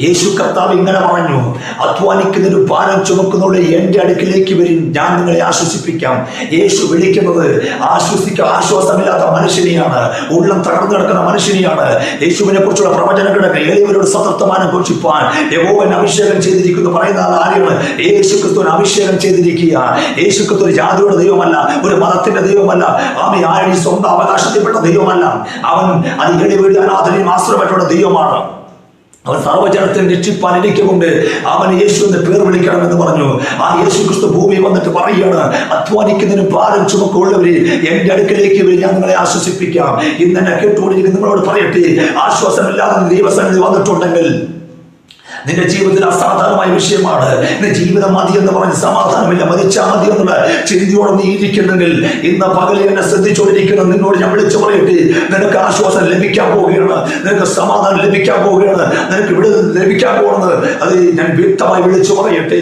യേശു കർത്താവ് ഇങ്ങനെ പറഞ്ഞു, അധ്വാനിക്കുന്നതിന് ഭാരം ചുമക്കുന്നവരുടെ എൻ്റെ അടുക്കിലേക്ക് വരും, ഞാൻ നിങ്ങളെ ആശ്വസിപ്പിക്കാം. യേശു വിളിക്കുന്നത് ആശ്വാസമില്ലാത്ത മനുഷ്യനെയാണ്, ഉള്ളം തകർന്നു കിടക്കുന്ന മനുഷ്യനെയാണ്. യേശുവിനെ കുറിച്ചുള്ള പ്രവചനം കിടക്കുക, എളിയവരോട് സതൃപ്തമാനം ഘോഷിപ്പാൻ യഹോവൻ അഭിഷേകം ചെയ്തിരിക്കുന്നു പറയുന്ന ആരെയാണ്? യേശു ക്രിസ്തുവിനെ അഭിഷേകം ചെയ്തിരിക്കുക. യേശു ക്രിസ്തു ഒരു ജാതിയുടെ ദൈവമല്ല, ഒരു മതത്തിന്റെ ദൈവമല്ല, ആമി ആരുടെ സ്വന്തം അവകാശത്തിൽപ്പെട്ട ദൈവമല്ല. അവൻ അത് എളിവേടി അനാഥനെയും ആശ്രമപ്പെട്ട ദൈവമാണ്. അവൻ സർവ്വജനത്തെ രക്ഷിപ്പാൻ ഇരിക്കുകൊണ്ട് അവൻ യേശു എന്ന് പേർ വിളിക്കണമെന്ന് പറഞ്ഞു. ആ യേശു ക്രിസ്തു ഭൂമിയിൽ വന്നിട്ട് പറയുകയാണ്, അധ്വാനിക്കുന്നതിന് ഭാരം ചുമക്കുള്ളവര് എൻ്റെ അടുക്കലേക്ക് വരും, ഞാൻ നിങ്ങളെ ആശ്വസിപ്പിക്കാം. ഇന്ന് എന്നെ കേട്ടുകൊണ്ടിരിക്കുന്ന നിങ്ങളോട് പറയട്ടെ, ആശ്വാസമില്ലാതെ ദൈവസന്നിധി വന്നിട്ടുണ്ടെങ്കിൽ നിന്റെ ജീവിതത്തിൽ അസാധാരണമായ വിഷയമാണ്. നിന്റെ ജീവിതം മതി എന്ന് പറഞ്ഞ് സമാധാനമില്ല, മരിച്ചാൽ മതി എന്നുള്ള ചിന്തയോടെ നീ ഇരിക്കുന്നെങ്കിൽ ഇന്ന് പകൽ എന്നെ ശ്രദ്ധിച്ചുകൊണ്ടിരിക്കുന്ന നിന്നോട് ഞാൻ വിളിച്ചു പറയട്ടെ, നിനക്ക് ആശ്വാസം ലഭിക്കാൻ പോവുകയാണ്, നിനക്ക് സമാധാനം ലഭിക്കാൻ പോവുകയാണ്, നിനക്ക് ഇവിടെ ലഭിക്കാൻ പോകുന്നത് അത് ഞാൻ വ്യക്തമായി വിളിച്ചു പറയട്ടെ.